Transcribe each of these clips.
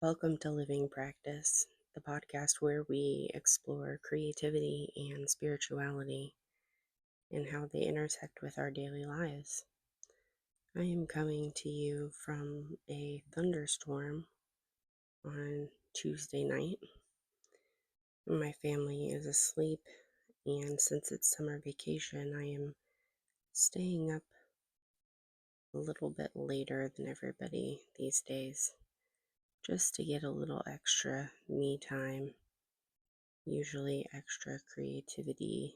Welcome to Living Practice, the podcast where we explore creativity and spirituality and how they intersect with our daily lives. I am coming to you from a thunderstorm on Tuesday night. My family is asleep, and since it's summer vacation, I am staying up a little bit later than everybody these days just to get a little extra me time, usually extra creativity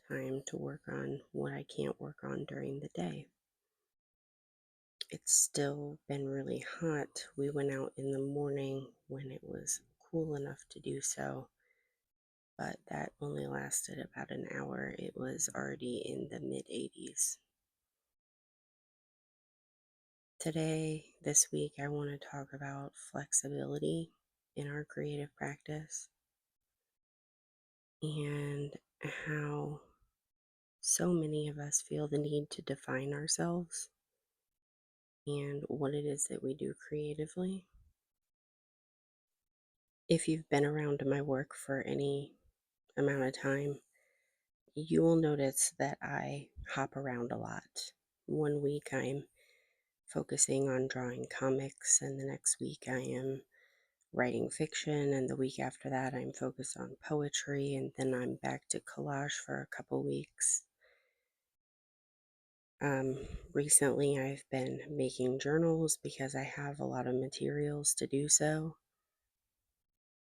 time to work on what I can't work on during the day. It's still been really hot. We went out in the morning when it was cool enough to do so, but that only lasted about an hour. It was already in the mid 80s. Today, this week, I want to talk about flexibility in our creative practice and how so many of us feel the need to define ourselves and what it is that we do creatively. If you've been around my work for any amount of time, you will notice that I hop around a lot. One week I'm focusing on drawing comics, and the next week I am writing fiction, and the week after that I'm focused on poetry, and then I'm back to collage for a couple weeks. Recently I've been making journals because I have a lot of materials to do so,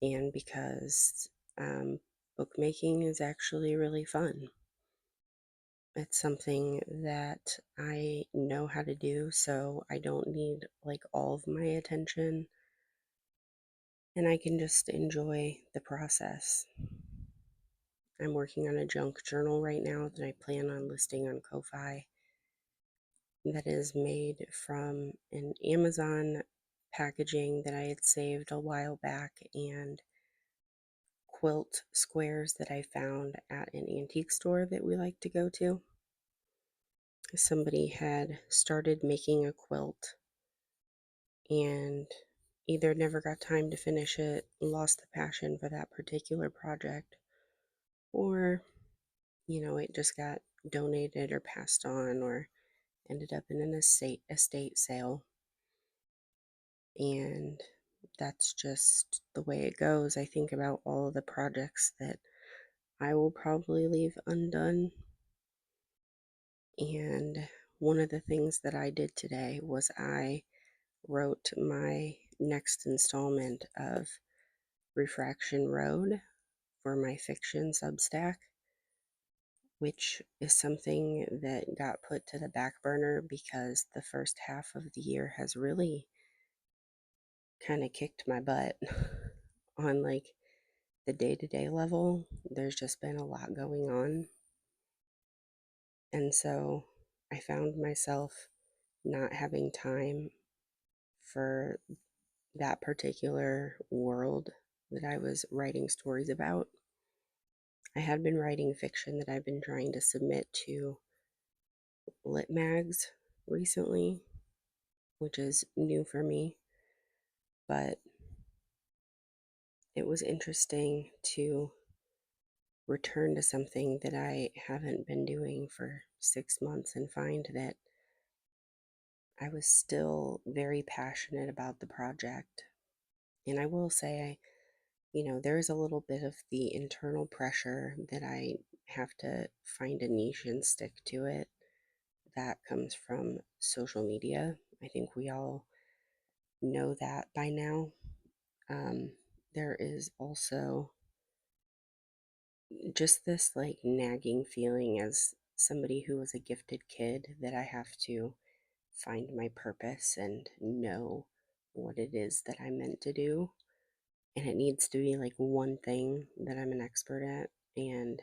and because bookmaking is actually really fun. It's something that I know how to do, so I don't need like all of my attention, and I can just enjoy the process. I'm working on a junk journal right now that I plan on listing on Ko-fi that is made from an Amazon packaging that I had saved a while back and quilt squares that I found at an antique store that we like to go to. Somebody had started making a quilt and either never got time to finish it, lost the passion for that particular project, or, it just got donated or passed on or ended up in an estate sale. And that's just the way it goes. I think about all of the projects that I will probably leave undone. And one of the things that I did today was I wrote my next installment of Refraction Road for my fiction Substack, which is something that got put to the back burner because the first half of the year has really kind of kicked my butt on like the day-to-day level. There's just been a lot going on. And so I found myself not having time for that particular world that I was writing stories about. I had been writing fiction that I've been trying to submit to lit mags recently, which is new for me, but it was interesting to return to something that I haven't been doing for 6 months and find that I was still very passionate about the project. And I will say, there's a little bit of the internal pressure that I have to find a niche and stick to it. That comes from social media. I think we all know that by now. Um, there is also just this like nagging feeling as somebody who was a gifted kid that I have to find my purpose and know what it is that I'm meant to do. And it needs to be like one thing that I'm an expert at. And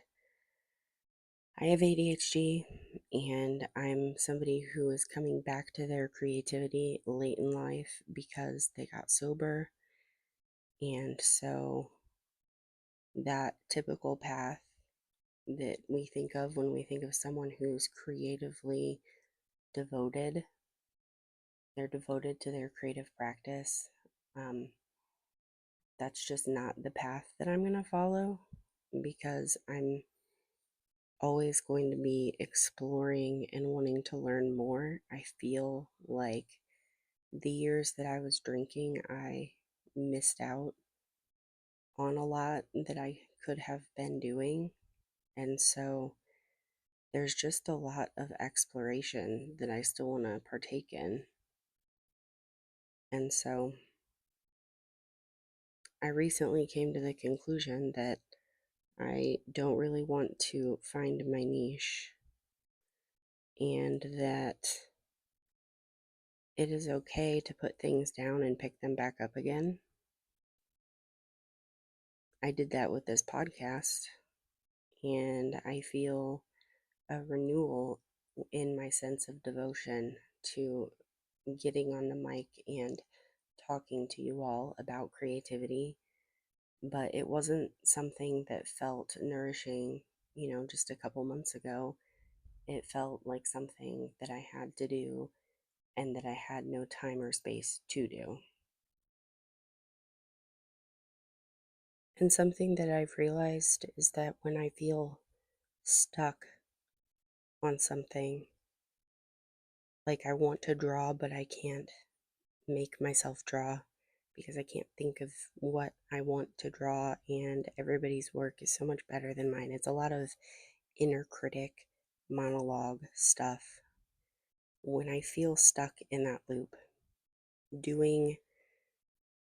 I have ADHD, and I'm somebody who is coming back to their creativity late in life because they got sober. And so that typical path that we think of when we think of someone who's creatively devoted, they're devoted to their creative practice. Um, that's just not the path that I'm going to follow because I'm always going to be exploring and wanting to learn more. I feel like the years that I was drinking, I missed out on a lot that I could have been doing. And so there's just a lot of exploration that I still want to partake in. And so I recently came to the conclusion that I don't really want to find my niche and that it is okay to put things down and pick them back up again. I did that with this podcast, and I feel a renewal in my sense of devotion to getting on the mic and talking to you all about creativity. But it wasn't something that felt nourishing, just a couple months ago. It felt like something that I had to do and that I had no time or space to do. And something that I've realized is that when I feel stuck on something, like I want to draw, but I can't make myself draw because I can't think of what I want to draw, and everybody's work is so much better than mine. It's a lot of inner critic monologue stuff. When I feel stuck in that loop, doing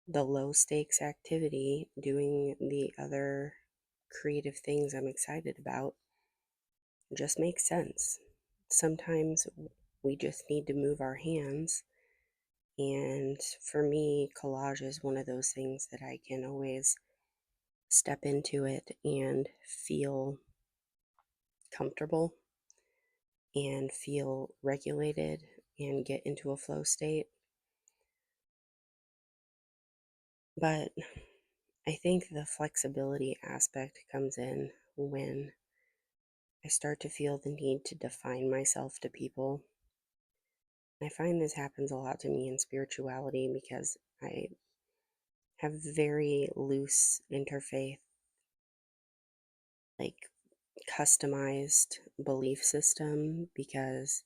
the low stakes activity, doing the other creative things I'm excited about, just makes sense. Sometimes we just need to move our hands. And for me, collage is one of those things that I can always step into it and feel comfortable and feel regulated and get into a flow state. But I think the flexibility aspect comes in when I start to feel the need to define myself to people. I find this happens a lot to me in spirituality because I have very loose interfaith, like customized belief system because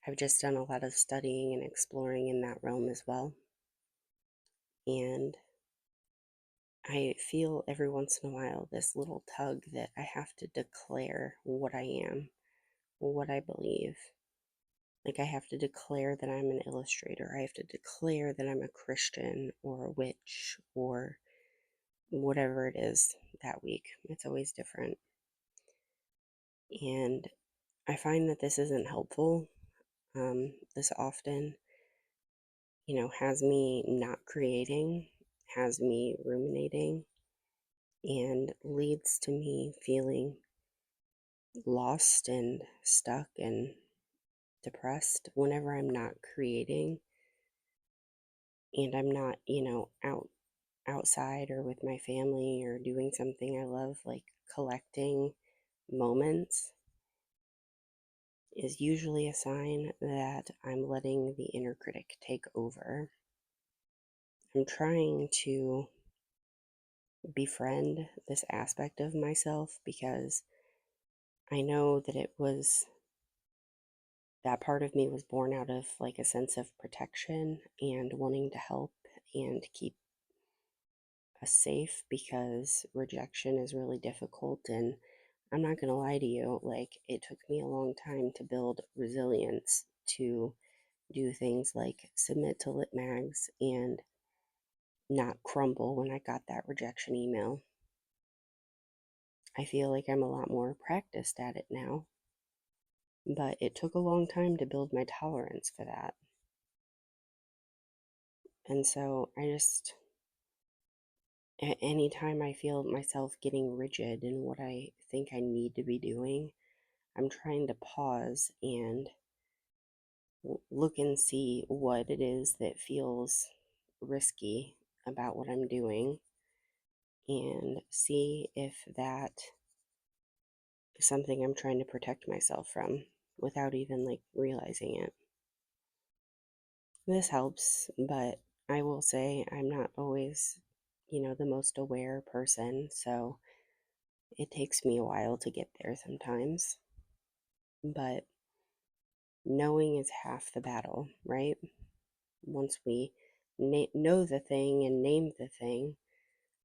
I've just done a lot of studying and exploring in that realm as well. And I feel every once in a while this little tug that I have to declare what I am, what I believe. Like I have to declare that I'm an illustrator. I have to declare that I'm a Christian or a witch or whatever it is that week. It's always different. And I find that this isn't helpful. This often, has me not creating, has me ruminating, and leads to me feeling lost and stuck and depressed whenever I'm not creating and I'm not, outside or with my family or doing something I love, like collecting moments is usually a sign that I'm letting the inner critic take over. I'm trying to befriend this aspect of myself because I know that that part of me was born out of like a sense of protection and wanting to help and keep us safe because rejection is really difficult. And I'm not going to lie to you, like, it took me a long time to build resilience to do things like submit to lit mags and not crumble when I got that rejection email. I feel like I'm a lot more practiced at it now, but it took a long time to build my tolerance for that. And so anytime I feel myself getting rigid in what I think I need to be doing, I'm trying to pause and look and see what it is that feels risky about what I'm doing and see if that is something I'm trying to protect myself from without even like realizing it. This helps, but I will say I'm not always, the most aware person, so it takes me a while to get there sometimes. But knowing is half the battle, right? Once we know the thing and name the thing,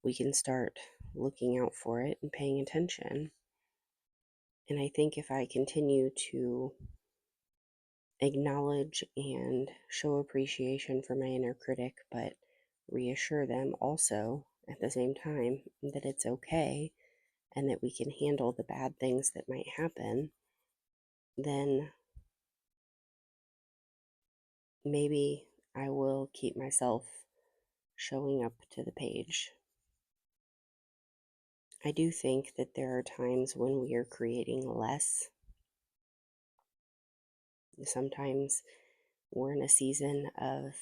we can start looking out for it and paying attention. And I think if I continue to acknowledge and show appreciation for my inner critic, but reassure them also at the same time that it's okay and that we can handle the bad things that might happen, then maybe I will keep myself showing up to the page. I do think that there are times when we are creating less. Sometimes we're in a season of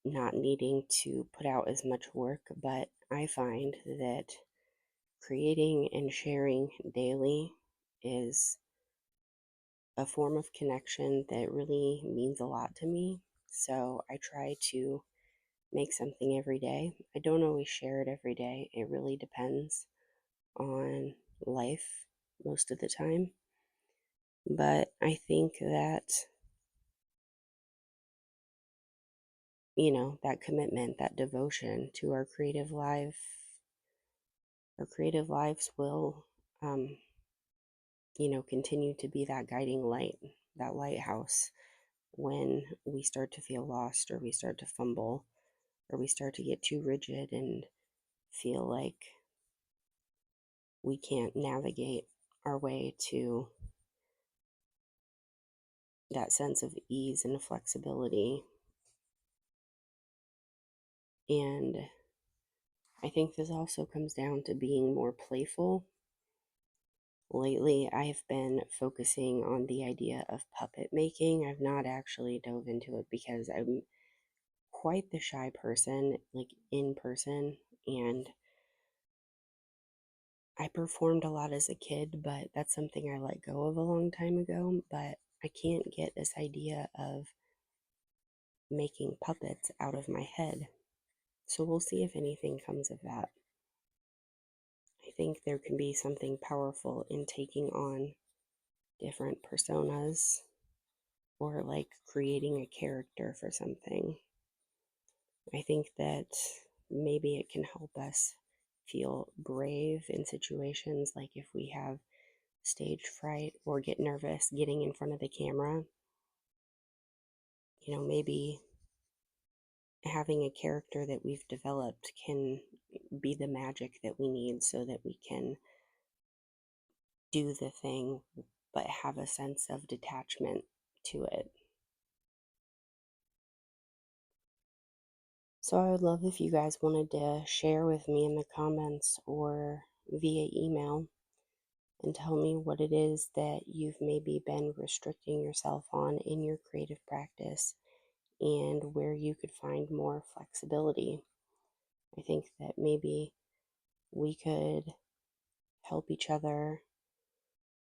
not needing to put out as much work, but I find that creating and sharing daily is a form of connection that really means a lot to me. So I try to make something every day. I don't always share it every day, it really depends on life most of the time. But I think that, that commitment, that devotion to our creative lives will, um, continue to be that guiding light, that lighthouse when we start to feel lost or we start to fumble or we start to get too rigid and feel like we can't navigate our way to that sense of ease and flexibility. And I think this also comes down to being more playful. Lately, I've been focusing on the idea of puppet making. I've not actually dove into it because I'm quite the shy person, like in person, and I performed a lot as a kid, but that's something I let go of a long time ago. But I can't get this idea of making puppets out of my head. So we'll see if anything comes of that. I think there can be something powerful in taking on different personas or like creating a character for something. I think that maybe it can help us feel brave in situations like if we have stage fright or get nervous getting in front of the camera. Maybe having a character that we've developed can be the magic that we need so that we can do the thing but have a sense of detachment to it. So I would love if you guys wanted to share with me in the comments or via email and tell me what it is that you've maybe been restricting yourself on in your creative practice and where you could find more flexibility. I think that maybe we could help each other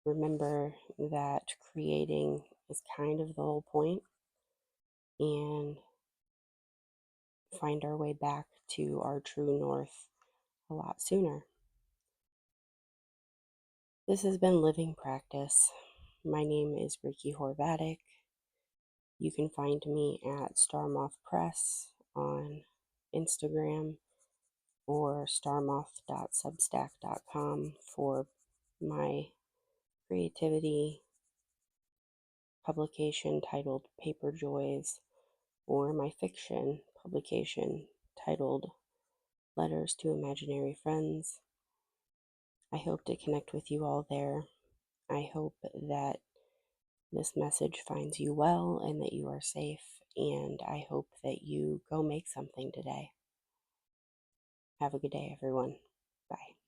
remember that creating is kind of the whole point and find our way back to our true north a lot sooner. This has been Living Practice. My name is Ricky Horvatic. You can find me at Starmoth Press on Instagram or starmoth.substack.com for my creativity publication titled Paper Joys or my fiction publication titled Letters to Imaginary Friends. I hope to connect with you all there. I hope that this message finds you well and that you are safe, and I hope that you go make something today. Have a good day, everyone. Bye.